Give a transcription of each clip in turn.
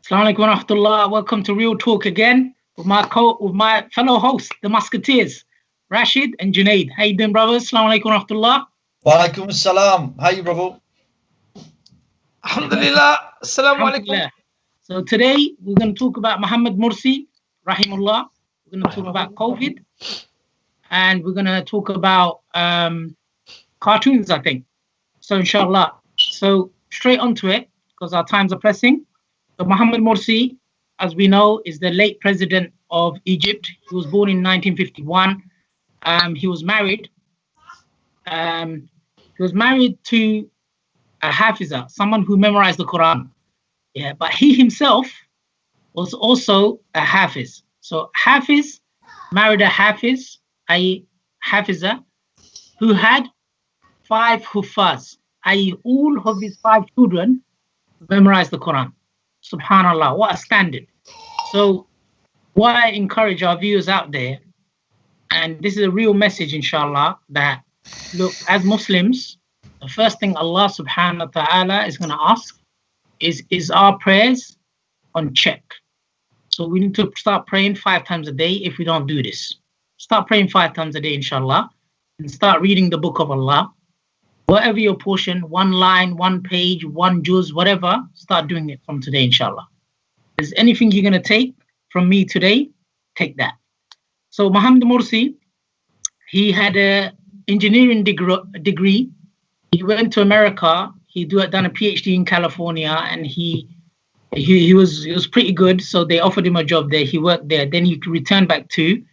Assalamu alaikum wa rahmatullah. Welcome to Real Talk again with my fellow hosts, the Musketeers, Rashid and Junaid. How you doing, brothers? Assalamu alaikum wa rahmatullah. Wa alaikum assalam. How you, brother? Alhamdulillah. Assalamu alaikum. Alhamdulillah. So today we're going to talk about Mohammad Morsi, rahimullah. We're going to talk about COVID, and we're going to talk about cartoons, I think. So inshallah. So straight onto it, because our times are pressing. So Mohammad Morsi, as we know, is the late president of Egypt. He was born in 1951. He was married. He was married to a Hafiza, someone who memorized the Quran. Yeah, but he himself was also a Hafiz. So Hafiz married a Hafiz, i.e. Hafiza, who had 5 Hufaz, i.e. all of his 5 children memorized the Quran. Subhanallah, what a standard. So what I encourage our viewers out there, and this is a real message inshallah, that look, as Muslims, the first thing Allah subhanahu wa ta'ala is going to ask is our prayers on check. So we need to start praying 5 times a day if we don't do this. Start praying 5 times a day inshallah, and start reading the book of Allah. Whatever your portion, 1 line, 1 page, 1 juz, whatever, start doing it from today, inshallah. If there's anything you're going to take from me today, take that. So Mohammad Morsi, he had an engineering degree. He went to America. He done a PhD in California, and he was pretty good. So they offered him a job there. He worked there. Then he returned back to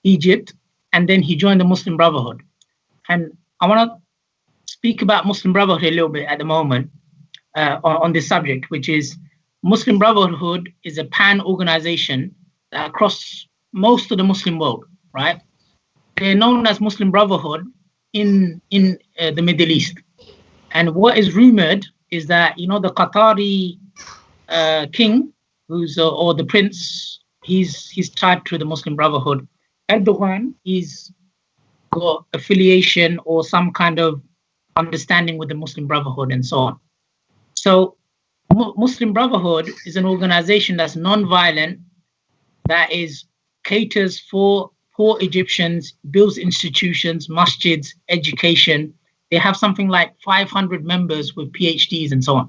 Egypt, and then he joined the Muslim Brotherhood. And I want to speak about Muslim Brotherhood a little bit at the moment on this subject, which is Muslim Brotherhood is a pan-organization across most of the Muslim world, right? They're known as Muslim Brotherhood in the Middle East. And what is rumored is that, you know, the Qatari king, who's or the prince, he's tied to the Muslim Brotherhood. Erdogan, he's got affiliation or some kind of understanding with the Muslim Brotherhood and so on. So Muslim Brotherhood is an organization that's non-violent, that caters for poor Egyptians, builds institutions, masjids, education. They have something like 500 members with PhDs and so on.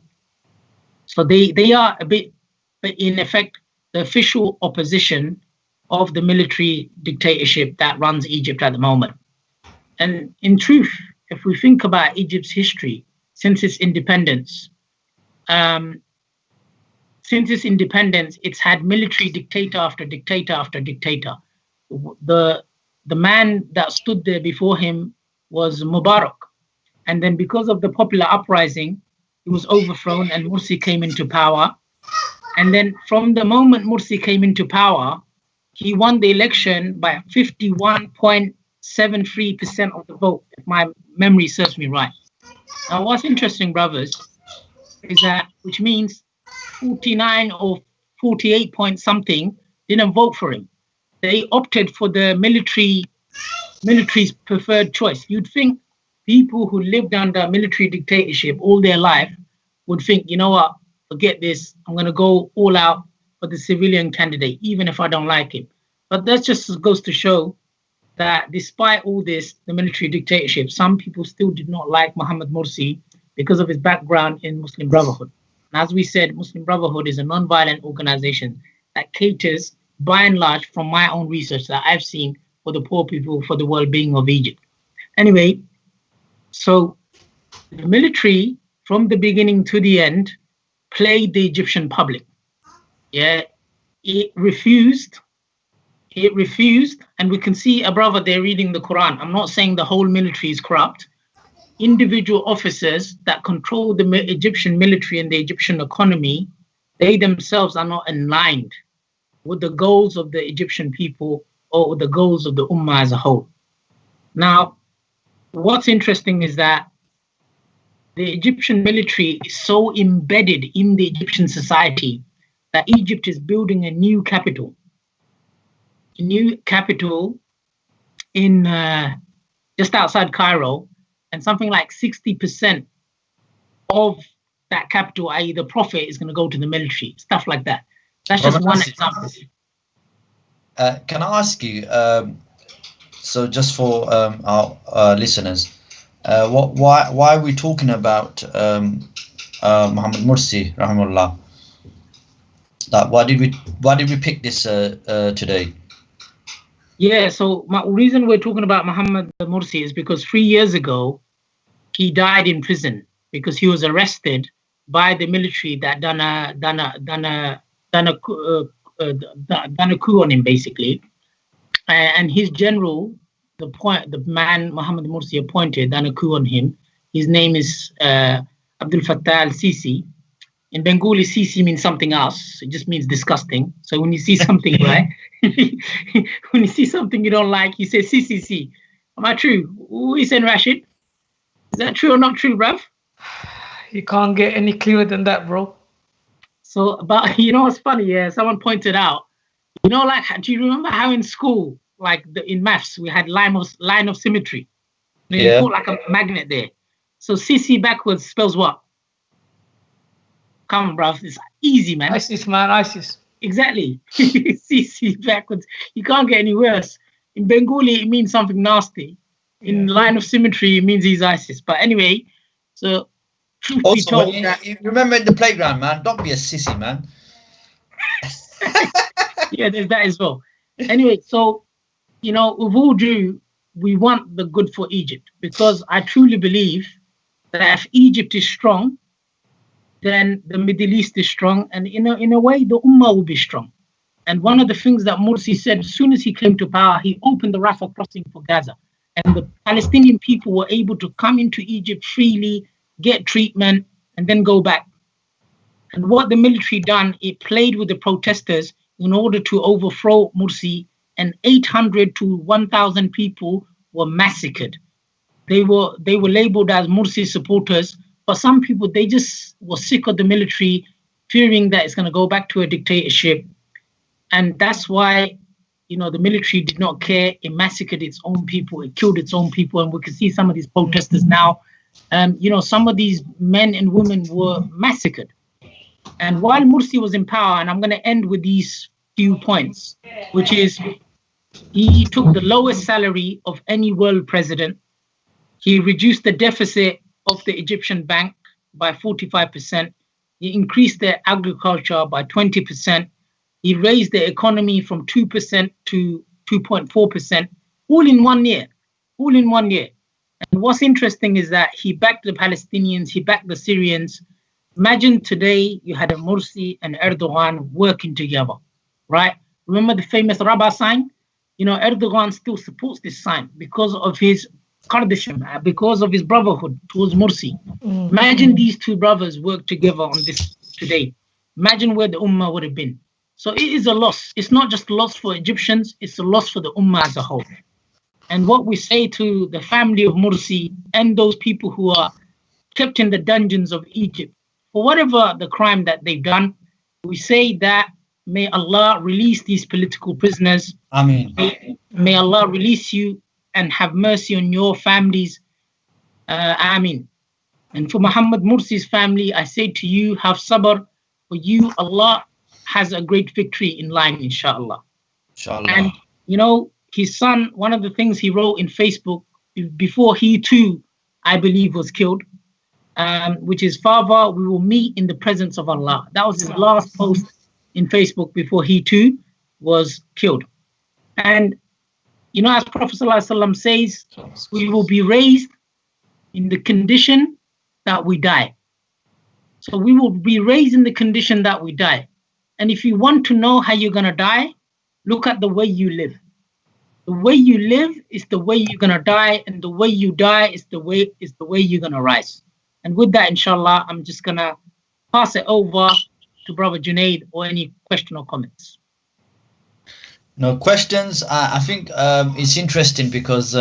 So they are a bit, in effect, the official opposition of the military dictatorship that runs Egypt at the moment. And in truth, if we think about Egypt's history since its independence, it's had military dictator after dictator after dictator. The man that stood there before him was Mubarak. And then because of the popular uprising, he was overthrown and Morsi came into power. And then from the moment Morsi came into power, he won the election by 51.73% of the vote, if my memory serves me right. Now, what's interesting, brothers, is that, which means 49 or 48 point something didn't vote for him. They opted for the military's preferred choice. You'd think people who lived under military dictatorship all their life would think, you know what, forget this, I'm going to go all out for the civilian candidate, even if I don't like him. But that just goes to show that despite all this, the military dictatorship, some people still did not like Mohammad Morsi because of his background in Muslim Brotherhood. And as we said, Muslim Brotherhood is a non-violent organization that caters, by and large, from my own research that I've seen, for the poor people, for the well-being of Egypt. Anyway, so the military, from the beginning to the end, played the Egyptian public. Yeah, it refused, and we can see a brother there reading the Quran. I'm not saying the whole military is corrupt. Individual officers that control the Egyptian military and the Egyptian economy, they themselves are not aligned with the goals of the Egyptian people or the goals of the Ummah as a whole. Now, what's interesting is that the Egyptian military is so embedded in the Egyptian society that Egypt is building a new capital. A new capital in just outside Cairo, and something like 60% of that capital, i.e. the profit, is going to go to the military, stuff like that. That's just one example. Can I ask you, so just for our listeners, why are we talking about Mohammad Morsi, rahimahullah? Like, why did we pick this today? Yeah, so the reason we're talking about Mohammad Morsi is because 3 years ago he died in prison because he was arrested by the military that done a coup on him, basically. And his general, the man Mohammad Morsi appointed, done a coup on him. His name is Abdul Fattah al-Sisi. In Bengali, Sisi means something else. It just means disgusting. So when you see something, right, when you see something you don't like, you say Sisi. Am I true? Who is in Rashid? Is that true or not true, bruv? You can't get any clearer than that, bro. So, but you know what's funny? Yeah, someone pointed out. You know, like, do you remember how in school, like in maths, we had line of symmetry? You put like a magnet there. So Sisi backwards spells what? Come on, bruv. It's easy, man. ISIS, man. ISIS. Exactly. CC backwards. You can't get any worse. In Bengali, it means something nasty. In line of symmetry, it means he's ISIS. But anyway, so truth be Also, told, you remember in the playground, man. Don't be a sissy, man. yeah, there's that as well. Anyway, so, you know, with all due, we want the good for Egypt, because I truly believe that if Egypt is strong, then the Middle East is strong, and in a way, the Ummah will be strong. And one of the things that Morsi said, as soon as he came to power, he opened the Rafah crossing for Gaza. And the Palestinian people were able to come into Egypt freely, get treatment, and then go back. And what the military done, it played with the protesters in order to overthrow Morsi, and 800 to 1,000 people were massacred. They were labeled as Morsi supporters. But some people, they just were sick of the military, fearing that it's going to go back to a dictatorship. And that's why, you know, the military did not care. It massacred its own people. It killed its own people. And we can see some of these protesters now. You know, some of these men and women were massacred. And while Morsi was in power, and I'm going to end with these few points, which is he took the lowest salary of any world president. He reduced the deficit of the Egyptian bank by 45%. He increased their agriculture by 20%. He raised the economy from 2% to 2.4%, all in 1 year. All in 1 year. And what's interesting is that he backed the Palestinians, he backed the Syrians. Imagine today you had a Morsi and Erdogan working together, right? Remember the famous Rabah sign? You know, Erdogan still supports this sign because of his Kardashian, because of his brotherhood towards Morsi. Imagine these two brothers work together on this today. Imagine where the Ummah would have been. So it is a loss. It's not just a loss for Egyptians, it's a loss for the Ummah as a whole. And what we say to the family of Morsi and those people who are kept in the dungeons of Egypt, for whatever the crime that they've done, we say that may Allah release these political prisoners. Ameen. May Allah release you and have mercy on your families. Ameen. And for Mohammad Morsi's family, I say to you, have sabr. For you, Allah has a great victory in line, inshallah. Inshallah. And, you know, his son, one of the things he wrote in Facebook before he too, I believe, was killed, which is, Father, we will meet in the presence of Allah. That was his last post in Facebook before he too was killed. And, you know, as Prophet ﷺ says, we will be raised in the condition that we die. So we will be raised in the condition that we die. And if you want to know how you're going to die, look at the way you live. The way you live is the way you're going to die, and the way you die is the way you're going to rise. And with that, inshallah, I'm just going to pass it over to Brother Junaid or any question or comments. No questions. I think it's interesting because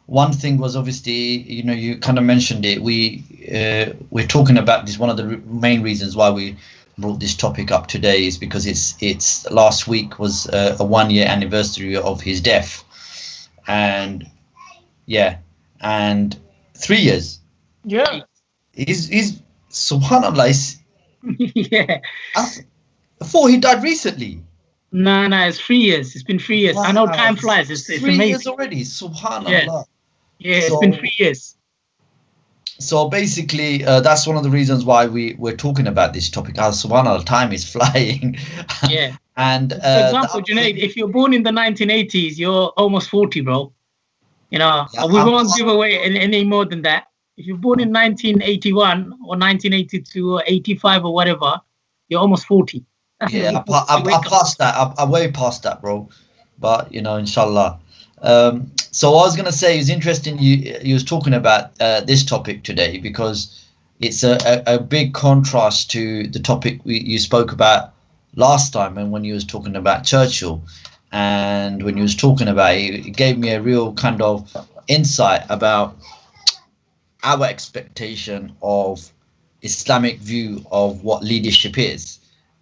one thing was obviously, you know, you kind of mentioned it. We're talking about this. One of the main reasons why we brought this topic up today is because it's last week was a 1 year anniversary of his death, and 3 years. Yeah, He's subhanallah. Yeah. I thought he died recently. No, it's 3 years. It's been 3 years. I know time flies. It's 3 amazing. years already. Subhanallah. Yeah, it's been 3 years. So basically, that's one of the reasons why we're talking about this topic. Subhanallah, time is flying. Yeah. And for example, Junaid, if you're born in the 1980s, you're almost 40, bro. You know, we won't give away any more than that. If you're born in 1981 or 1982 or 85 or whatever, you're almost 40. Yeah, I passed that. I'm way past that, bro. But you know, inshallah. So what I was gonna say is interesting. You was talking about this topic today because it's a big contrast to the topic you spoke about last time, and when you was talking about Churchill, and when you was talking about it gave me a real kind of insight about our expectation of Islamic view of what leadership is.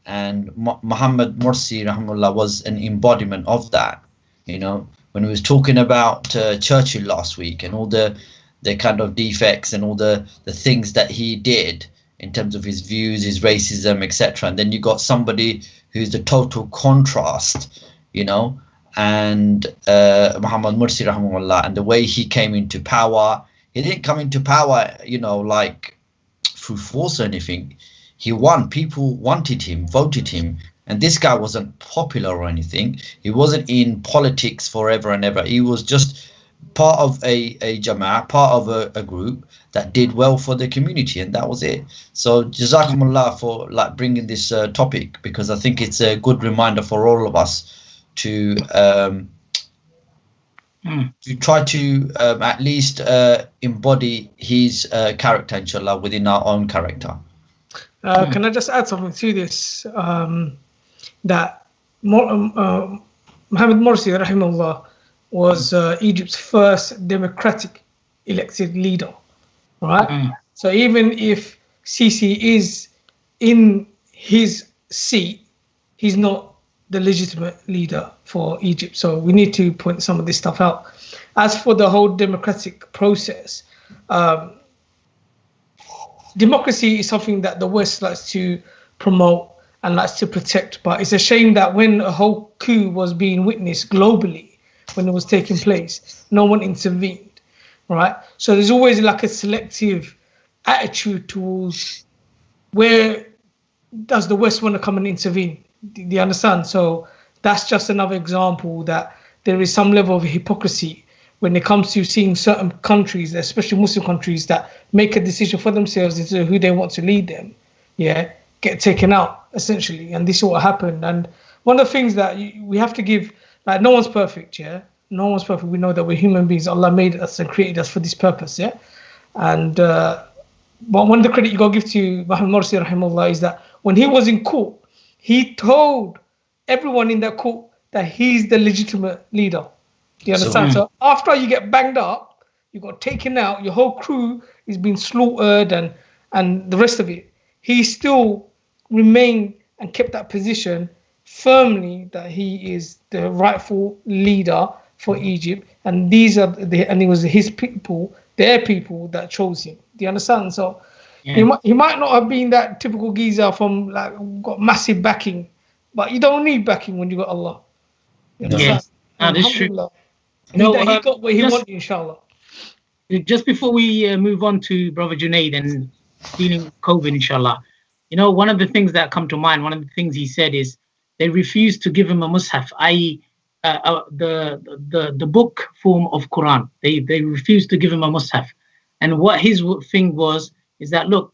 And Mohammad Morsi rahimahullah was an embodiment of that. You know, when we was talking about Churchill last week and all the kind of defects and all the things that he did in terms of his views, his racism, etc. And then you got somebody who's the total contrast, you know, and Mohammad Morsi rahimahullah, and the way he came into power. He didn't come into power, you know, like through force or anything. He won. People wanted him, voted him. And this guy wasn't popular or anything. He wasn't in politics forever and ever. He was just part of a jama'ah, part of a group that did well for the community, and that was it. So Jazakumullah for like bringing this topic, because I think it's a good reminder for all of us to try to at least embody his character, inshallah, within our own character. Can I just add something to this? That Mohammad Morsi, rahimahullah, was Egypt's first democratic elected leader, right? So even if Sisi is in his seat, he's not the legitimate leader for Egypt. So we need to point some of this stuff out. As for the whole democratic process, democracy is something that the West likes to promote and likes to protect. But it's a shame that when a whole coup was being witnessed globally, when it was taking place, no one intervened, right? So there's always like a selective attitude towards where does the West want to come and intervene? Do you understand? So that's just another example that there is some level of hypocrisy when it comes to seeing certain countries, especially Muslim countries, that make a decision for themselves into who they want to lead them, get taken out, essentially. And this is what happened. And one of the things that we have to give, like, no one's perfect, no one's perfect. We know that we're human beings. Allah made us and created us for this purpose, and but one of the credit you got to give to Mohammad Morsi rahimahullah is that when he was in court, he told everyone in that court that he's the legitimate leader. Do you understand? So after you get banged up, you got taken out, your whole crew is being slaughtered and the rest of it, he still remained and kept that position firmly that he is the rightful leader for Egypt, and and it was his people, their people, that chose him. Do you understand? So he might not have been that typical geezer from like got massive backing, but you don't need backing when you got Allah. You understand? That's true. He got what he wanted, inshallah. Just before we move on to Brother Junaid and dealing with COVID, inshallah, you know, one of the things that come to mind, one of the things he said is they refused to give him a mushaf, i.e. the book form of Quran. They refused to give him a mushaf. And what his thing was is that, look,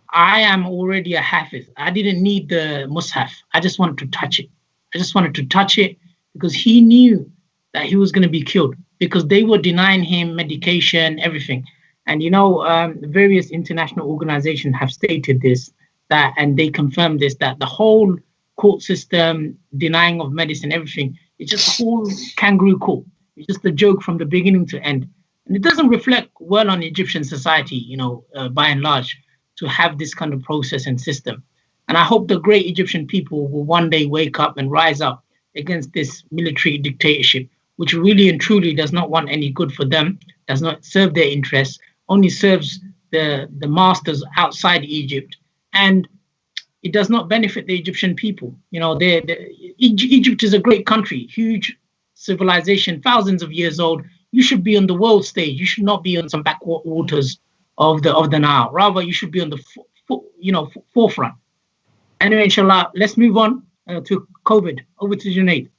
I am already a hafiz. I didn't need the mushaf. I just wanted to touch it. I just wanted to touch it because he knew that he was going to be killed because they were denying him medication, everything. And, you know, various international organizations have stated this, and they confirmed this, that the whole court system, denying of medicine, everything, it's just a whole kangaroo court. It's just a joke from the beginning to end. And it doesn't reflect well on Egyptian society, you know, by and large, to have this kind of process and system. And I hope the great Egyptian people will one day wake up and rise up against this military dictatorship, which really and truly does not want any good for them, does not serve their interests, only serves the masters outside Egypt. And it does not benefit the Egyptian people. You know, Egypt is a great country, huge civilization, thousands of years old. You should be on the world stage. You should not be on some backwaters of the Nile. Rather, you should be on the forefront. Anyway, inshallah, let's move on to COVID. Over to Junaid.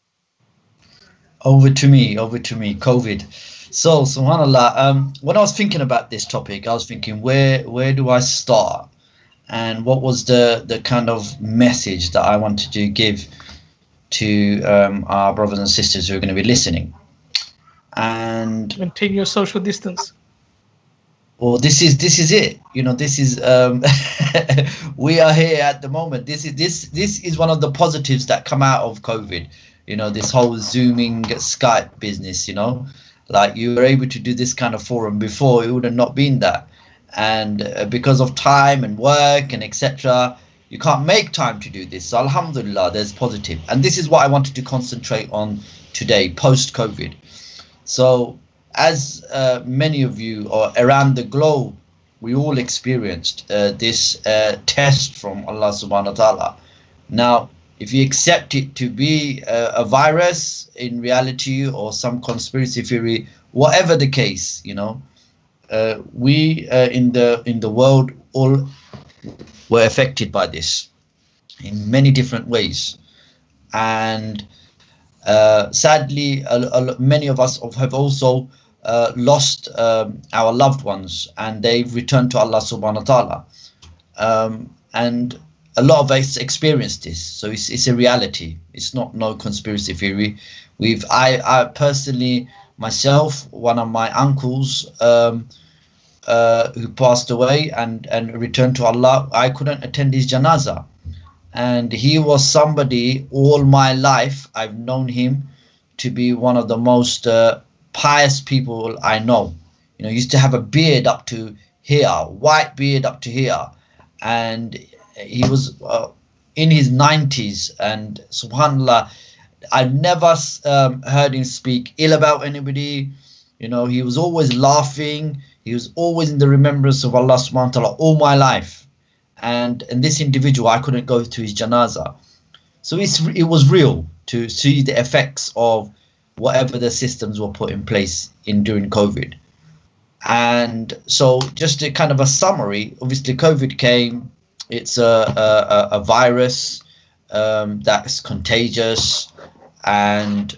Over to me, COVID. So, subhanAllah, when I was thinking about this topic, I was thinking, where do I start? And what was the kind of message that I wanted to give to our brothers and sisters who are going to be listening? And maintain your social distance. Well, this is it. You know, this is we are here at the moment. This is one of the positives that come out of COVID. You know, this whole Zooming, Skype business. You know, like you were able to do this kind of forum before, it would have not been that. And because of time and work and etc., you can't make time to do this. So alhamdulillah, there's positive. And this is what I wanted to concentrate on today, post-COVID. So as many of you or around the globe, we all experienced this test from Allah subhanahu wa ta'ala. Now, if you accept it to be a virus in reality or some conspiracy theory, whatever the case, you know, we in the world all were affected by this in many different ways. And sadly, many of us have also lost our loved ones, and they've returned to Allah subhanahu wa ta'ala. And a lot of us experienced this, so it's a reality. It's not no conspiracy theory. I personally, myself, one of my uncles who passed away and returned to Allah, I couldn't attend his janazah. And he was somebody, all my life I've known him to be one of the most pious people I know. You know, he used to have a beard up to here, white beard up to here, and he was in his 90s, and subhanallah, I've never heard him speak ill about anybody. You know, he was always laughing. He was always in the remembrance of Allah subhanahu wa ta'ala all my life. And this individual, I couldn't go to his janazah. So it was real to see the effects of whatever the systems were put in place during COVID. And so just a kind of a summary, obviously COVID came. It's a virus that's contagious, and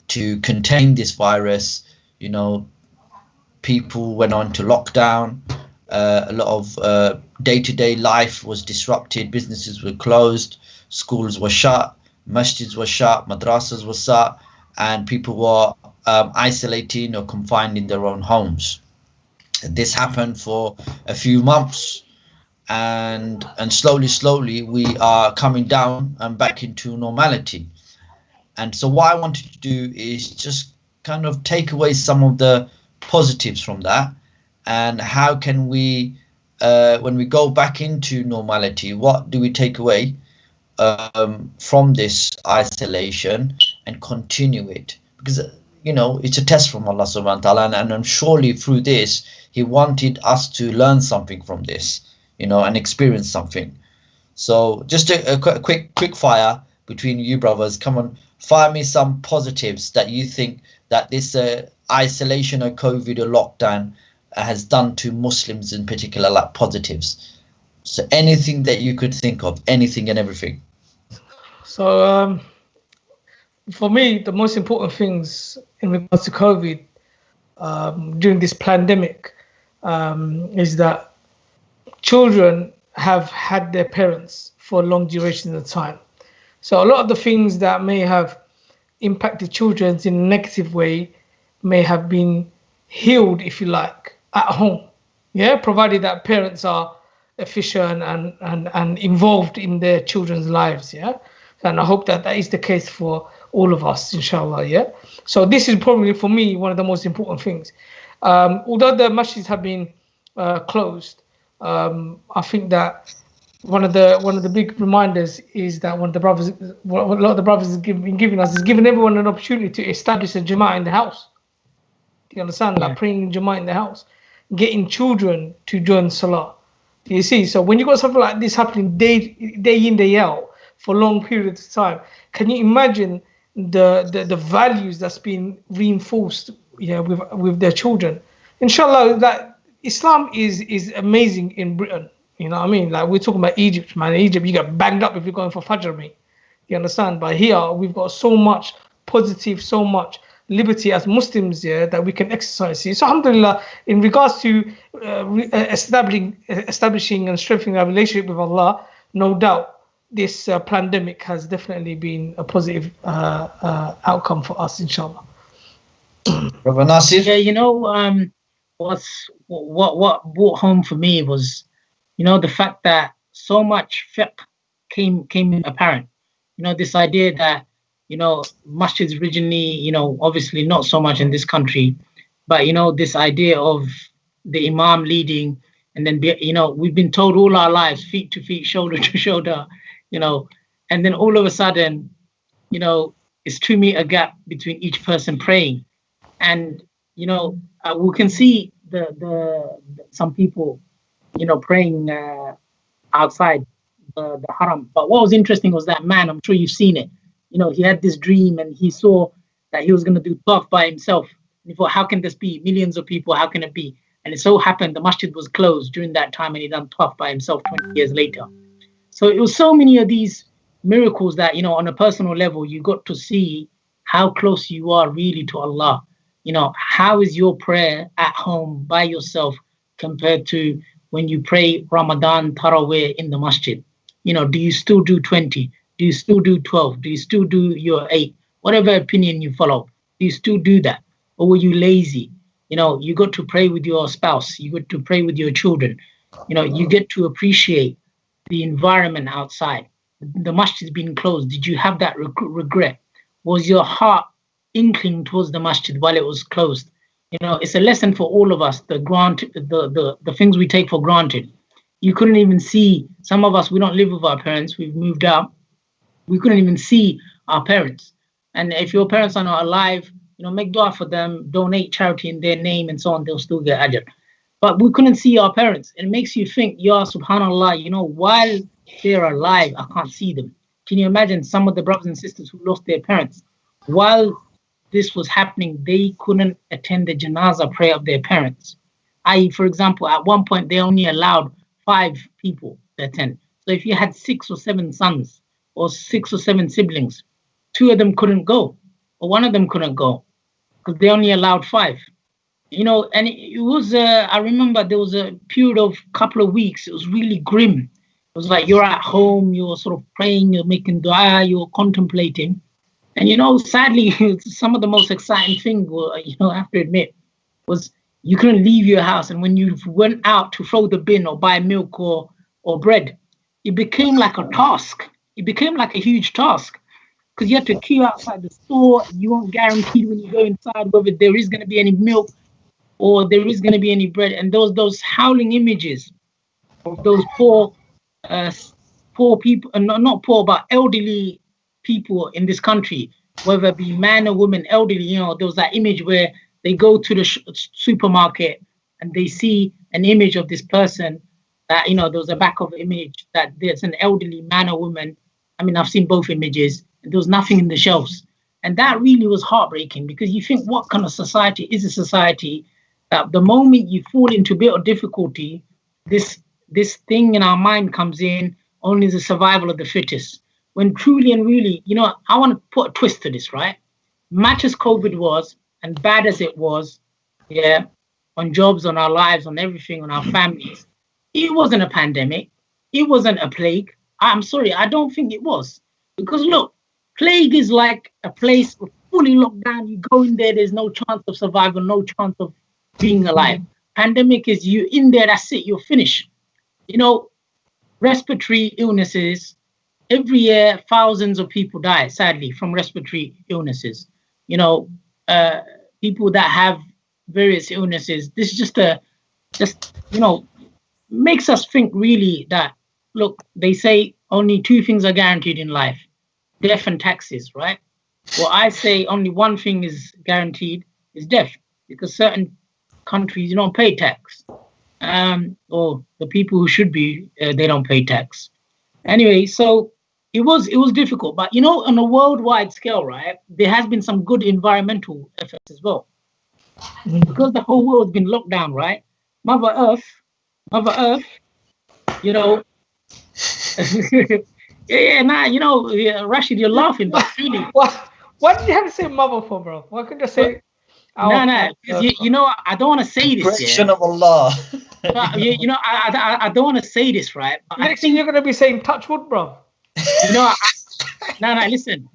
to contain this virus, you know, people went on to lockdown. A lot of day-to-day life was disrupted. Businesses were closed, schools were shut, masjids were shut, madrasas were shut, and people were isolating or confined in their own homes. This happened for a few months, and slowly we are coming down and back into normality. And so what I wanted to do is just kind of take away some of the positives from that, and how can we when we go back into normality, what do we take away from this isolation and continue it? Because you know, it's a test from Allah subhanahu wa ta'ala, and I'm surely through this he wanted us to learn something from this, you know, and experience something. So just a quick fire between you brothers. Come on, fire me some positives that you think that this isolation or COVID or lockdown has done to Muslims in particular, like positives. So anything that you could think of, anything and everything. So for me, the most important things in regards to COVID during this pandemic is that children have had their parents for a long duration of time. So a lot of the things that may have impacted children in a negative way may have been healed, if you like, at home. Yeah, provided that parents are efficient and involved in their children's lives. Yeah, and I hope that is the case for all of us, inshallah. Yeah. So this is probably for me one of the most important things. Although the masjids have been closed, I think that one of the big reminders is that a lot of the brothers have been giving us is giving everyone an opportunity to establish a jama'ah in the house. Do you understand? Like praying jama'ah in the house, getting children to join salah. You see, so when you got something like this happening day in, day out for long periods of time, can you imagine the values that's been reinforced, with their children? Inshallah, that Islam is amazing in Britain. You know what I mean? Like, we're talking about Egypt, man. In Egypt, you get banged up if you're going for Fajr, mate. You understand? But here, we've got so much positive, so much liberty as Muslims, that we can exercise here. So alhamdulillah, in regards to establishing and strengthening our relationship with Allah, no doubt this pandemic has definitely been a positive outcome for us, inshallah. Brother Nasir? Yeah, what brought home for me was, the fact that so much fiqh came apparent. This idea that, masjids originally, obviously not so much in this country, but, this idea of the imam leading, and then, we've been told all our lives, feet to feet, shoulder to shoulder, and then all of a sudden, it's 2 meter gap between each person praying. And, we can see some people, praying outside the haram. But what was interesting was that man, I'm sure you've seen it, he had this dream and he saw that he was going to do tawaf by himself. And he thought, how can this be? Millions of people, how can it be? And it so happened the masjid was closed during that time and he done tawaf by himself 20 years later. So it was so many of these miracles that, on a personal level, you got to see how close you are really to Allah. How is your prayer at home by yourself compared to when you pray Ramadan Taraweeh in the masjid? Do you still do 20? Do you still do 12? Do you still do your 8? Whatever opinion you follow, do you still do that? Or were you lazy? You got to pray with your spouse. You got to pray with your children. You get to appreciate the environment outside. The masjid's been closed. Did you have that regret? Was your heart inkling towards the masjid while it was closed? It's a lesson for all of us, the things we take for granted. You couldn't even see, some of us, we don't live with our parents, we've moved out. We couldn't even see our parents. And if your parents are not alive, make dua for them, donate charity in their name and so on, they'll still get ajr. But we couldn't see our parents. It makes you think, ya subhanallah, while they're alive, I can't see them. Can you imagine some of the brothers and sisters who lost their parents? While this was happening, they couldn't attend the janazah prayer of their parents. For example, at one point, they only allowed 5 people to attend. So if you had 6 or 7 sons or 6 or 7 siblings, 2 of them couldn't go, or 1 of them couldn't go, because they only allowed 5. And it was, I remember there was a period of couple of weeks, it was really grim. It was like you're at home, you're sort of praying, you're making dua, you're contemplating. And, sadly, some of the most exciting thing, I have to admit, was you couldn't leave your house. And when you went out to throw the bin or buy milk or bread, it became like a task. It became like a huge task because you had to queue outside the store. You weren't guaranteed when you go inside whether there is going to be any milk or there is going to be any bread. And those howling images of those poor people, and not poor, but elderly people in this country, whether it be man or woman, elderly, there was that image where they go to the supermarket and they see an image of this person that, there was a back of image that there's an elderly man or woman. I mean, I've seen both images and there was nothing in the shelves. And that really was heartbreaking because you think, what kind of society is a society that the moment you fall into a bit of difficulty, this thing in our mind comes in, only the survival of the fittest. When truly and really, I want to put a twist to this, right? Much as COVID was, and bad as it was, on jobs, on our lives, on everything, on our families, it wasn't a pandemic. It wasn't a plague. I'm sorry, I don't think it was. Because look, plague is like a place fully locked down. You go in there, there's no chance of survival, no chance of being alive. Pandemic is you in there, that's it, you're finished. Respiratory illnesses, every year, thousands of people die, sadly, from respiratory illnesses. People that have various illnesses. This is makes us think really that, look, they say only 2 things are guaranteed in life, death and taxes, right? Well, I say only one thing is guaranteed, is death, because certain countries, you don't pay tax. or the people who should be, they don't pay tax. Anyway, so it was difficult, but on a worldwide scale, right? There has been some good environmental effects as well, because the whole world's been locked down, right? Mother Earth, you know. Rashid, you're laughing, but really. What did you have to say mother for, bro? Why couldn't you say? No, I don't want to say this. Creation of Allah. I don't want to say this, right? But Next thing you're gonna be saying touch wood, bro. No, listen,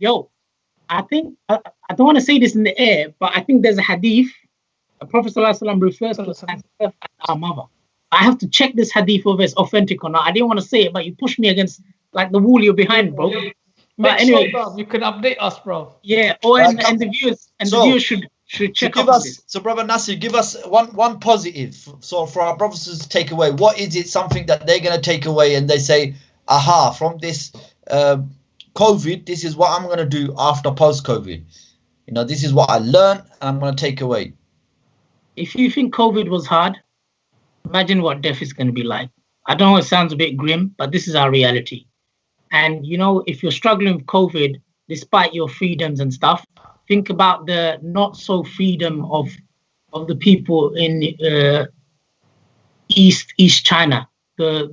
I think I don't want to say this in the air, but I think there's a hadith. The Prophet ﷺ refers to us as our mother. I have to check this hadith whether it's authentic or not. I didn't want to say it, but you pushed me against like the wall you're behind, bro. But anyway, bro, you can update us, bro. Yeah, and the viewers should check up on this. So, brother Nasir, give us one positive. So, for our brothers to take away, what is it? Something that they're gonna take away, and they say, "Aha! From this COVID, this is what I'm gonna do after post-COVID. This is what I learned, and I'm gonna take away." If you think COVID was hard, imagine what death is going to be like. I don't know, it sounds a bit grim, but this is our reality. And, if you're struggling with COVID, despite your freedoms and stuff, think about the not so freedom of the people in East China, the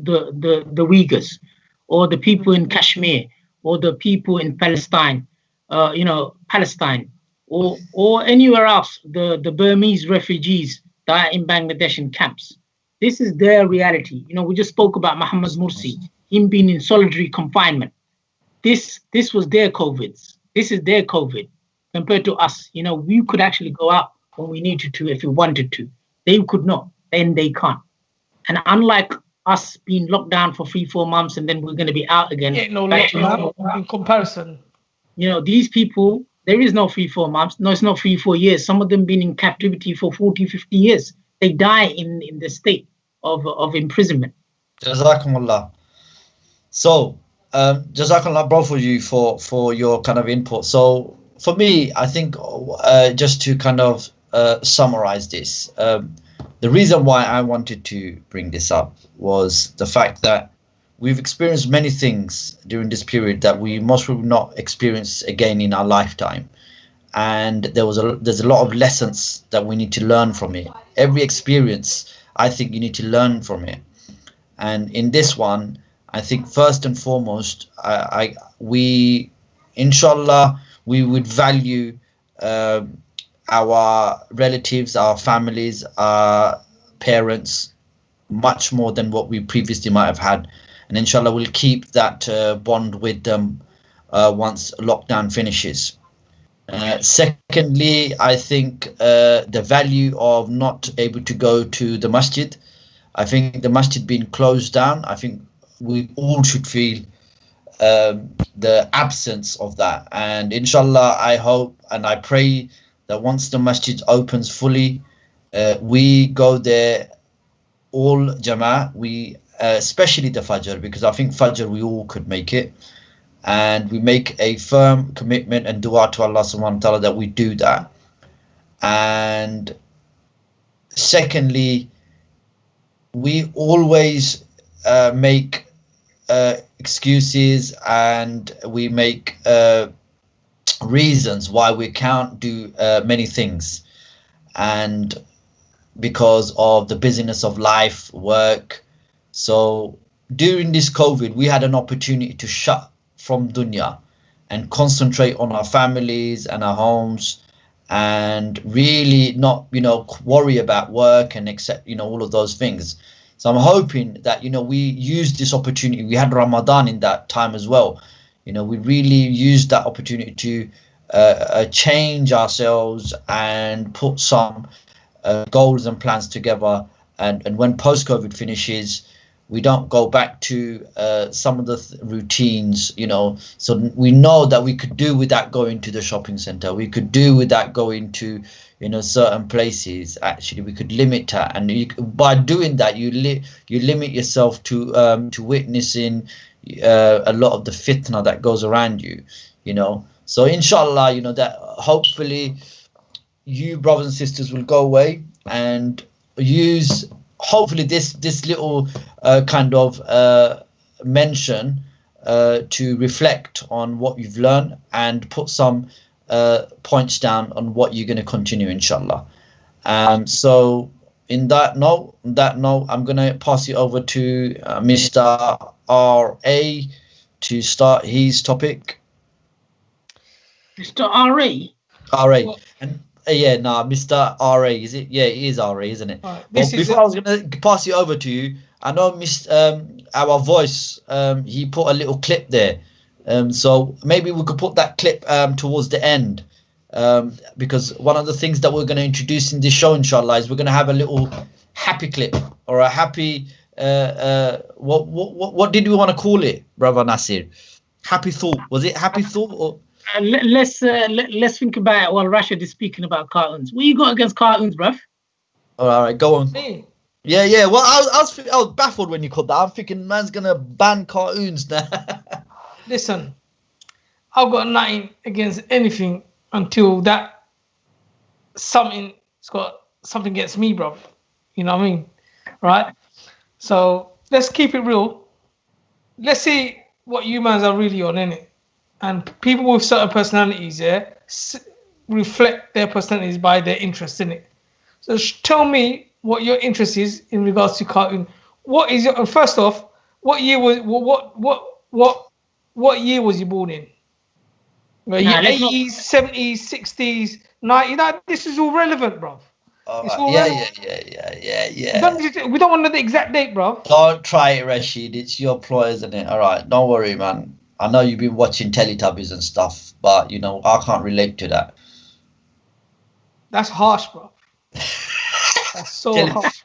Uyghurs, or the people in Kashmir, or the people in Palestine, Palestine, or anywhere else, the Burmese refugees that are in Bangladesh in camps. This is their reality. We just spoke about Mohammad Morsi, him being in solitary confinement. This was their COVIDs. This is their COVID compared to us. We could actually go out when we needed to if we wanted to. They could not, and they can't. And unlike us being locked down for 3-4 months and then we're going to be out again. In comparison. These people, there is no 3-4 months. No, it's not 3-4 years. Some of them been in captivity for 40, 50 years. They die in the state of imprisonment. Jazakumullah. So, Jazakumullah, bro, for you for your kind of input. So, for me, I think just to kind of summarize this, the reason why I wanted to bring this up was the fact that we've experienced many things during this period that we most will not experience again in our lifetime. And there's a lot of lessons that we need to learn from it. Every experience, I think you need to learn from it. And in this one, I think first and foremost, we inshallah, we would value our relatives, our families, our parents much more than what we previously might have had. And inshallah, we'll keep that bond with them once lockdown finishes. Secondly, I think the value of not able to go to the masjid. I think the masjid being closed down, I think we all should feel the absence of that. And inshallah, I hope and I pray that once the masjid opens fully, we go there all Jama'ah, especially the Fajr, because I think Fajr we all could make it. And we make a firm commitment and dua to Allah subhanahu wa ta'ala that we do that. And secondly, we always make excuses and we make reasons why we can't do many things. And because of the busyness of life, work. So during this COVID, we had an opportunity to shut from dunya and concentrate on our families and our homes and really not worry about work and accept all of those things. So I'm hoping that we use this opportunity. We had Ramadan in that time as well. We really used that opportunity to change ourselves and put some goals and plans together, and when post-COVID finishes, we don't go back to some of the routines, so we know that we could do without going to the shopping center. We could do without going to, certain places. Actually, we could limit that. And by doing that, you limit yourself to witnessing a lot of the fitna that goes around you, So inshallah, that hopefully you brothers and sisters will go away and use hopefully this little kind of mention to reflect on what you've learned and put some points down on what you're going to continue, inshallah. So in that note, I'm going to pass it over to Mr. R.A. to start his topic. Mr. R.A.? R.A. And Mr. R.A. Is it? Yeah, it is R.A., isn't it? Right. Well, before I was going to pass it over to you, I know our voice, he put a little clip there. So maybe we could put that clip towards the end. Because one of the things that we're going to introduce in this show, inshallah, is we're going to have a little happy clip or a happy what did we want to call it, brother Nasir? Happy thought. Was it happy thought? Or let's think about it while Rashid is speaking about cartoons. What you got against cartoons, bruv? All right, go on. Me? Yeah. Well, I was baffled when you called that. I'm thinking man's gonna ban cartoons now. Listen, I've got nothing against anything until that something's got something against me, bro. You know what I mean? Right? So let's keep it real. Let's see what humans are really on, innit? And people with certain personalities, reflect their personalities by their interests, innit? So tell me what your interest is in regards to cartoon. What is your first off? What year was what year was you born in? Well, 80s, 70s, 60s, 90s. This is all relevant, bro. It's all relevant. Yeah. We don't want to know the exact date, bro. Don't try it, Rashid. It's your ploy, isn't it? All right, don't worry, man. I know you've been watching Teletubbies and stuff, but I can't relate to that. That's harsh, bro. That's so harsh.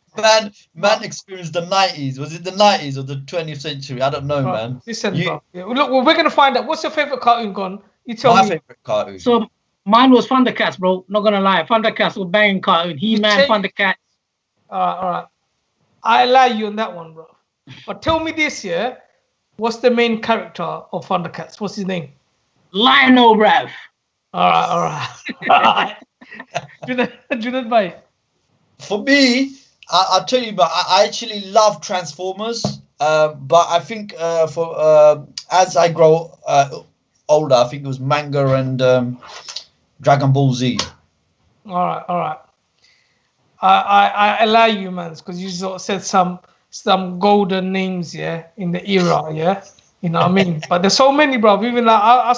Man experienced the 90s. Was it the 90s or the 20th century? I don't know, bro, man. Listen, bro. Look, we're going to find out. What's your favorite cartoon, Gon? You tell me. My favorite cartoon. So mine was Thundercats, bro. Not going to lie. Thundercats was banging cartoon. He-Man, Thundercats. All right. I allow you on that one, bro. But tell me this, yeah? What's the main character of Thundercats? What's his name? Lionel, bruv. All right. Junaid bhai. For me, I'll tell you, but I actually love Transformers. But I think as I grow older, I think it was manga and Dragon Ball Z. All right. I allow you, man, because you sort of said some golden names, in the era, You know what I mean? But there's so many, bro. Even like I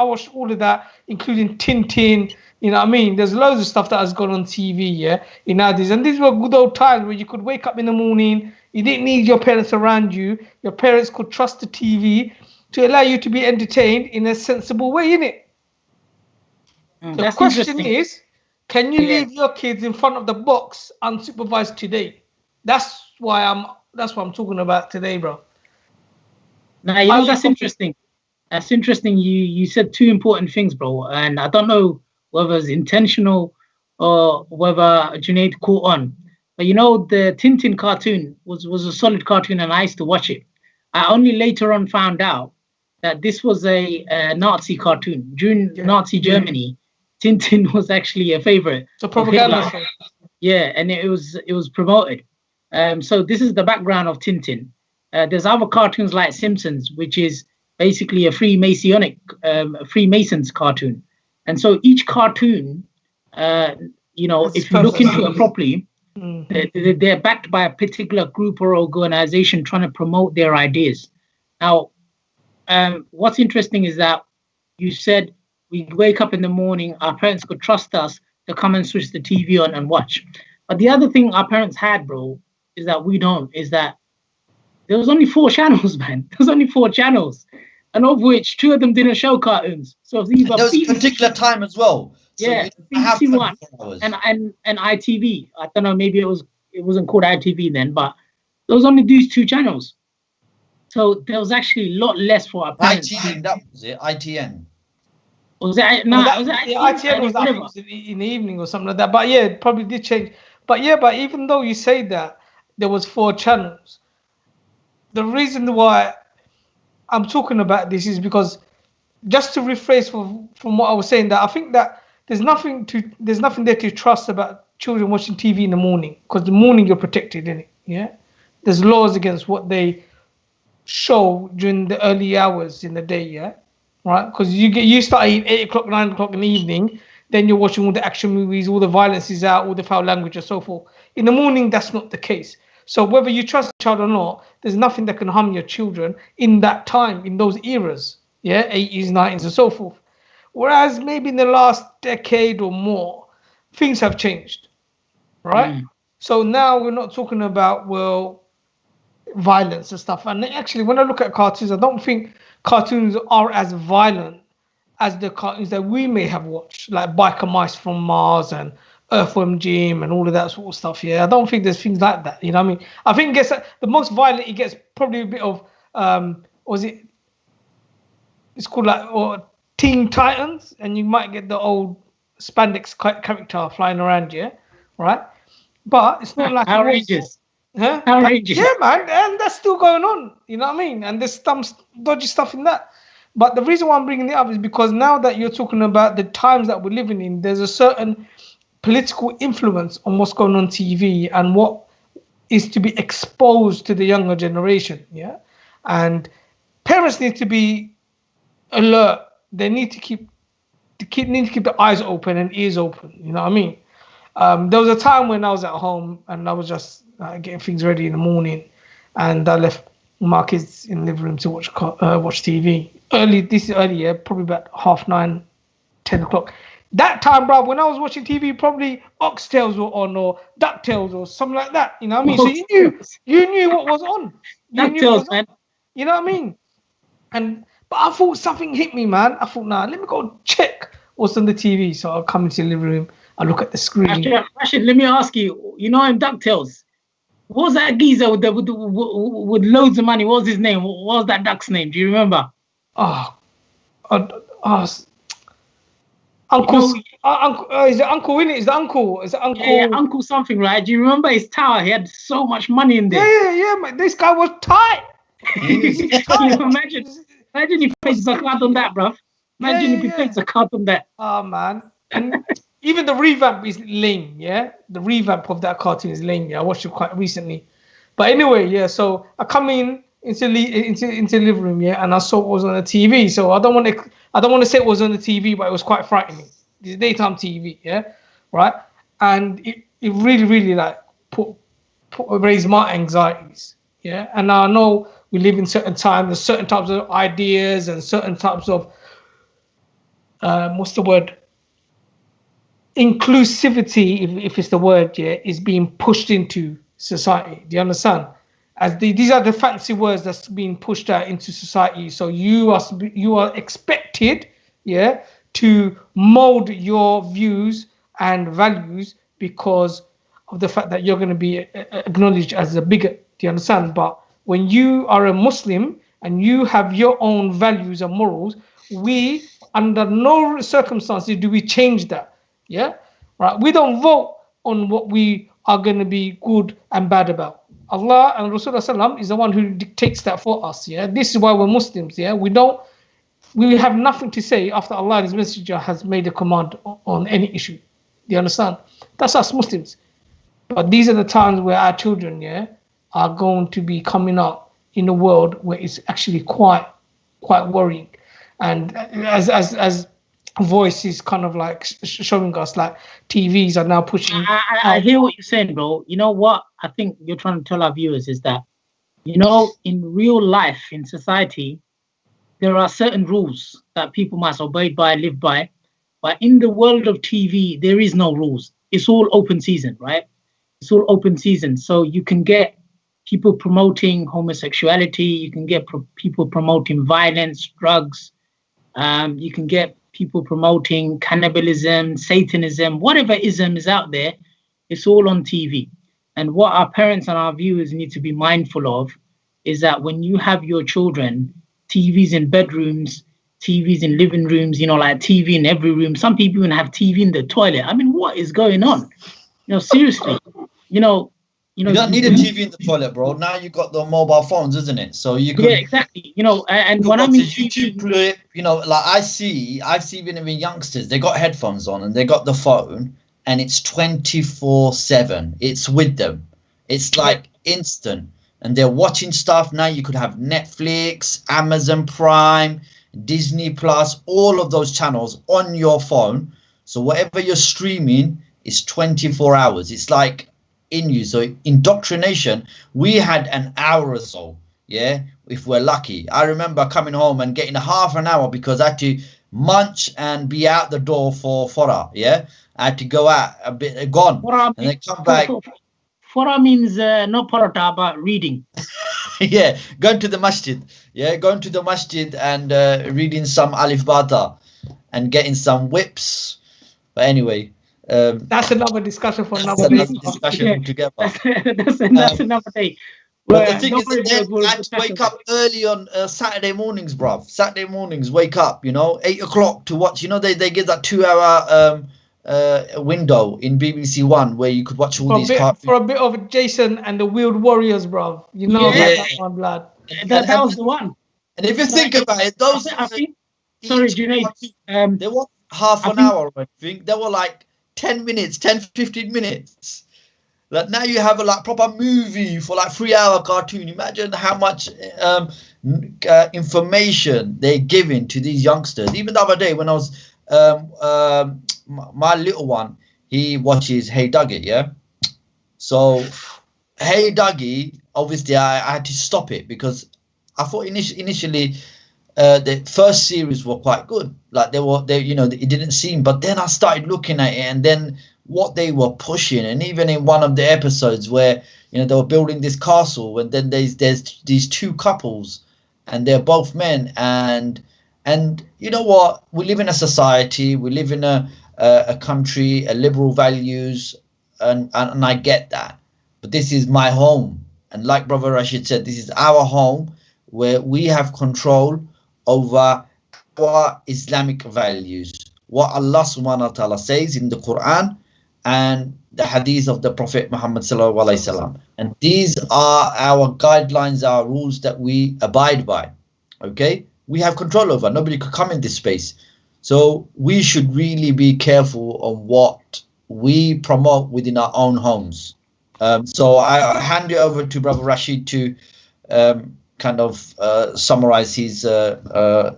watched all of that, including Tintin. You know what I mean? There's loads of stuff that has gone on TV, in nowadays. And these were good old times where you could wake up in the morning. You didn't need your parents around you. Your parents could trust the TV to allow you to be entertained in a sensible way, innit? The question is, can you leave your kids in front of the box unsupervised today? That's what I'm talking about today, bro. Now, that's interesting. That's interesting. You said two important things, bro. And I don't know whether it's intentional or whether Junaid caught on. But the Tintin cartoon was a solid cartoon, and I used to watch it. I only later on found out that this was a Nazi cartoon. During Nazi Germany, Tintin was actually a favorite. So propaganda film. Yeah, and it was promoted. So this is the background of Tintin. There's other cartoons like Simpsons, which is basically a Freemasons cartoon. And so each cartoon, if you look into it properly, they're backed by a particular group or organization trying to promote their ideas. Now, what's interesting is that you said we'd wake up in the morning, our parents could trust us to come and switch the TV on and watch. But the other thing our parents had, bro, is that we don't, is that there was only 4 channels, man. There was only 4 channels, and of which 2 of them didn't show cartoons. So there was a particular time as well. So BBC One and ITV. I don't know, maybe it wasn't called ITV then, but there was only these 2 channels. So there was actually a lot less for our parents. ITN, that was it. ITN. Was it? No, was it ITN was in the evening or something like that. But yeah, it probably did change. But even though you say that there was 4 channels, the reason why I'm talking about this is because, just to rephrase from what I was saying, that I think that there's nothing there to trust about children watching TV in the morning, because the morning you're protected, innit? Yeah, there's laws against what they show during the early hours in the day. Yeah, right? Because you start at 8 o'clock, 9 o'clock in the evening, then you're watching all the action movies, all the violence is out, all the foul language, and so forth. In the morning, that's not the case. So whether you trust a child or not, there's nothing that can harm your children in that time, in those eras. Yeah, 80s, 90s, and so forth. Whereas maybe in the last decade or more, things have changed, right? So now we're not talking about, well, violence and stuff. And actually, when I look at cartoons, I don't think cartoons are as violent as the cartoons that we may have watched, like Biker Mice from Mars and Earthworm Jim and all of that sort of stuff. Yeah, I don't think there's things like that. You know what I mean? I think it gets the most violent. It gets probably a bit of was it? It's called like Teen Titans, and you might get the old spandex character flying around, yeah, right? But it's not like outrageous. Huh? Outrageous. Yeah, man, and that's still going on. You know what I mean? And there's some dodgy stuff in that. But the reason why I'm bringing it up is because now that you're talking about the times that we're living in, there's a certain political influence on what's going on TV and what is to be exposed to the younger generation. Yeah, and parents need to be alert. They need to keep the eyes open and ears open. You know what I mean? There was a time when I was at home and I was just getting things ready in the morning, and I left my kids in the living room to watch TV. Early, probably about 9:30, 10 o'clock. That time, bro, when I was watching TV, probably Oxtails were on or DuckTales or something like that. You know what I mean? So you knew what was on. DuckTales, man. You know what I mean? But I thought something hit me, man. I thought, nah, let me go check what's on the TV. So I'll come into the living room, I look at the screen. Rashid, let me ask you, you know in DuckTales, what was that geezer with loads of money? What was his name? What was that duck's name? Do you remember? Uncle, is it Uncle Winnie? Is it Uncle? Yeah, Uncle something, right? Do you remember his tower? He had so much money in there. Yeah, man. This guy was tight. Imagine he plays zakat on that, bruv. Imagine if he plays zakat on that. Oh, man. And even the revamp is lame, yeah? The revamp of that cartoon is lame, yeah? I watched it quite recently. But anyway, yeah, so I come into the living room, yeah, and I saw what was on the TV. So I don't want to say it was on the TV, but it was quite frightening. It's daytime TV, yeah? Right? And it really, really like raised my anxieties, yeah? And I know we live in certain times, there's certain types of ideas and certain types of what's the word? Inclusivity, if it's the word, yeah, is being pushed into society. Do you understand? These are the fancy words that's being pushed out into society. So you are expected, yeah, to mold your views and values because of the fact that you're going to be acknowledged as a bigot. Do you understand? But when you are a Muslim and you have your own values and morals, we, under no circumstances, do we change that. Yeah, right. We don't vote on what we are going to be good and bad about. Allah and Rasulullah is the one who dictates that for us. Yeah, this is why we're Muslims. Yeah, we have nothing to say after Allah and His Messenger has made a command on any issue. Do you understand? That's us Muslims. But these are the times where our children, yeah, are going to be coming up in a world where it's actually quite worrying. And as voice is kind of like showing us, like TVs are now pushing. I hear what you're saying, bro. You know what I think you're trying to tell our viewers is that, you know, in real life, in society, there are certain rules that people must obey by, live by. But in the world of TV, there is no rules. It's all open season, right? It's all open season. So you can get people promoting homosexuality. You can get people promoting violence, drugs. You can get people promoting cannibalism, Satanism, whatever ism is out there. It's all on TV. And what our parents and our viewers need to be mindful of is that when you have your children, TVs in bedrooms, TVs in living rooms, you know, like TV in every room. Some people even have TV in the toilet. I mean, what is going on? You know, seriously, you don't need a TV in the toilet, bro. Now you got the mobile phones, isn't it? So you can. Yeah, exactly. You know, and when I mean YouTube clip, you know, like I've seen even youngsters, they got headphones on and they got the phone, and it's 24/7. It's with them. It's like instant. And they're watching stuff now. You could have Netflix, Amazon Prime, Disney Plus, all of those channels on your phone. So whatever you're streaming is 24 hours. It's like in you. So indoctrination, we had an hour or so, yeah, if we're lucky. I remember coming home and getting half an hour because I had to munch and be out the door for Farah, yeah. I had to go out a bit, gone, and then come back. Farah means not parata, but reading. Yeah, going to the masjid. Yeah, going to the masjid and reading some Alif Bata and getting some whips. But anyway, that's another discussion for another day. Altogether. That's another day. But the thing is, I had to wake up early on Saturday mornings, bruv. Saturday mornings, wake up, 8 o'clock to watch. They give that 2-hour window in BBC One where you could watch all these cartoons. For a bit of Jason and the Wheeled Warriors, bruv. About that one, blood. That was the one. And if you think about it, those... Sorry, Junaid. They were half an hour, I think. They were like 10 minutes, 10, 15 minutes. Like now you have a proper movie for 3-hour cartoon. Imagine how much information they're giving to these youngsters. Even the other day when I was... my little one, he watches Hey Dougie, yeah? So, Hey Dougie, obviously I had to stop it because I thought initially the first series were quite good. Like it didn't seem, but then I started looking at it and then what they were pushing, and even in one of the episodes where, they were building this castle and then there's these two couples and they're both men and you know what? We live in a society, we live in a country, a liberal values, and I get that. But this is my home. And like Brother Rashid said, this is our home where we have control over our Islamic values. What Allah subhanahu wa ta'ala says in the Quran and the hadith of the Prophet Muhammad sallallahu alaihi wasallam. And these are our guidelines, our rules that we abide by. Okay? We have control over. Nobody could come in this space. So we should really be careful on what we promote within our own homes. So I hand it over to Brother Rashid to summarize his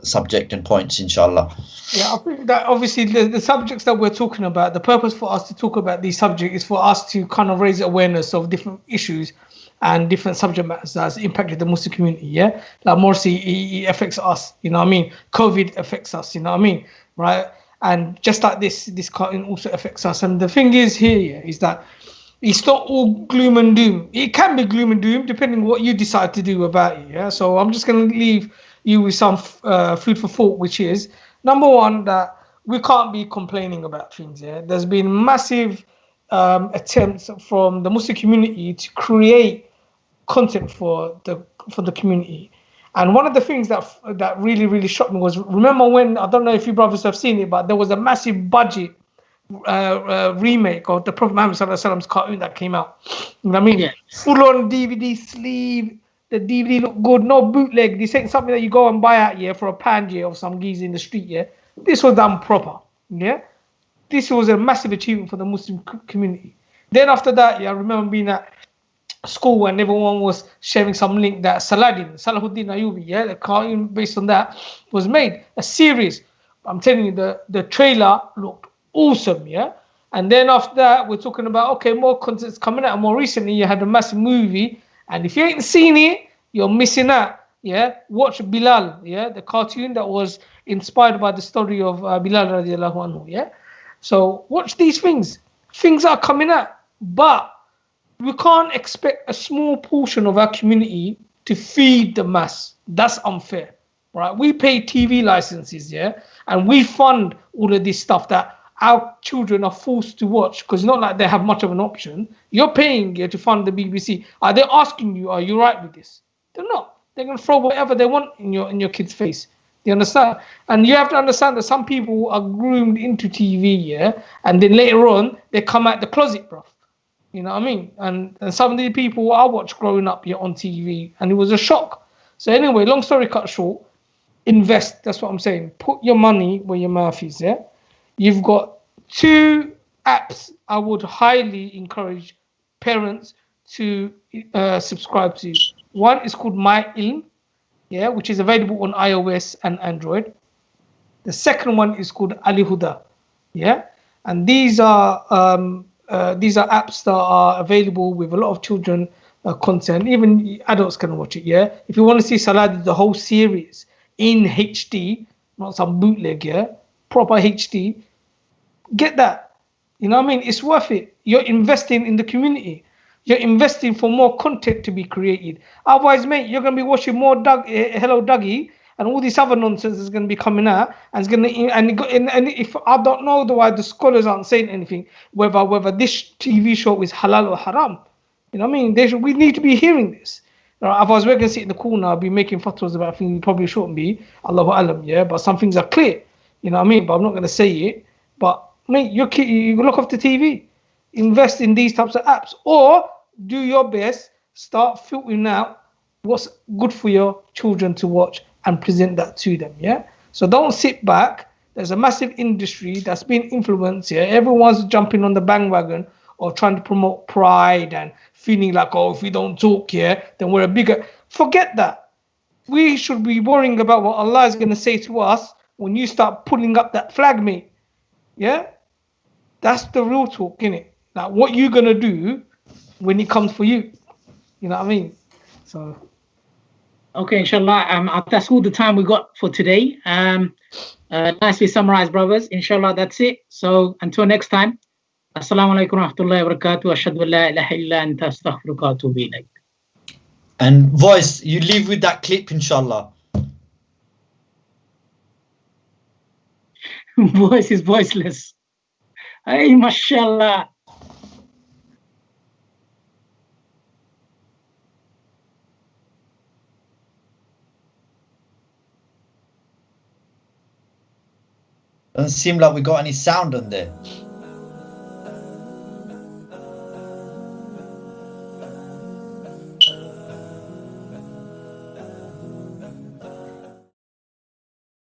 subject and points, inshallah. Yeah, I think that obviously the subjects that we're talking about, the purpose for us to talk about these subjects is for us to kind of raise awareness of different issues and different subject matters that's impacted the Muslim community, yeah? Like Morsi, it affects us, COVID affects us, right? And just like this cartoon also affects us. And the thing is here is that it's not all gloom and doom. It can be gloom and doom depending on what you decide to do about it, yeah? So I'm just going to leave you with some food for thought, which is, number one, that we can't be complaining about things, yeah? There's been massive attempts from the Muslim community to create content for the community, and one of the things that really shocked me was, remember when, I don't know if you brothers have seen it, but there was a massive budget remake of the Prophet Muhammad sallallahu alaihi wasallam's cartoon that came out. You know what I mean? Yeah. Full on DVD sleeve, the DVD looked good, no bootleg. This ain't something that you go and buy out here for a pound here of some geese in the street. Yeah, this was done proper. Yeah, this was a massive achievement for the Muslim community. Then after that, I remember being at school and everyone was sharing some link that Salahuddin Ayyubi, the cartoon based on that was made a series. I'm telling you, the trailer looked awesome, yeah. And then after that, we're talking about more content's coming out. And more recently, you had a massive movie, and if you ain't seen it, you're missing out. Yeah, watch Bilal, yeah, the cartoon that was inspired by the story of Bilal radiallahu anhu. Yeah, so watch these things. Things are coming out, but we can't expect a small portion of our community to feed the mass. That's unfair, right? We pay TV licenses, yeah, and we fund all of this stuff that our children are forced to watch, because it's not like they have much of an option. You're paying to fund the BBC. Are they asking you, are you right with this? They're not. They're going to throw whatever they want in your kid's face. Do you understand? And you have to understand that some people are groomed into TV, yeah, and then later on, they come out the closet, bro. You know what I mean? And some of the people I watched growing up here on TV, and it was a shock. So anyway, long story cut short, invest. That's what I'm saying. Put your money where your mouth is, yeah? You've got 2 apps I would highly encourage parents to subscribe to. One is called My Ilm, yeah, which is available on iOS and Android. The second one is called Huda, yeah, and these are apps that are available with a lot of children content. Even adults can watch it, yeah. If you want to see Salah, the whole series in HD, not some bootleg, yeah, proper HD, get that. You know what I mean? It's worth it. You're investing in the community. You're investing for more content to be created. Otherwise, mate, you're gonna be watching more Hello Dougie, and all this other nonsense is gonna be coming out, and it's gonna and if I don't know why the scholars aren't saying anything, whether this TV show is halal or haram. You know what I mean? We need to be hearing this. Otherwise, we're gonna sit in the corner, I'll be making fatwas about things we probably shouldn't be. Allahu alam, yeah. But some things are clear. You know what I mean? But I'm not gonna say it. But mate, you look off the TV. Invest in these types of apps, or do your best, start filtering out what's good for your children to watch and present that to them, yeah? So don't sit back. There's a massive industry that's being influenced here. Everyone's jumping on the bandwagon or trying to promote pride and feeling like, oh, if we don't talk here, then we're a bigger... Forget that. We should be worrying about what Allah is going to say to us when you start pulling up that flag, mate. Yeah? That's the real talk, innit? Like, what you gonna do when it comes for you? You know what I mean? So, okay, inshallah. That's all the time we got for today. Nicely summarized, brothers. Inshallah, that's it. So, until next time. Assalamu alaikum wa rahmatullahi wa barakatuh. Ashhadu an la ilaha illa anta astaghfiruka wa atubu ilayk. And voice, you leave with that clip, inshallah. Voice is voiceless. Hey, mashallah. Doesn't seem like we got any sound on there.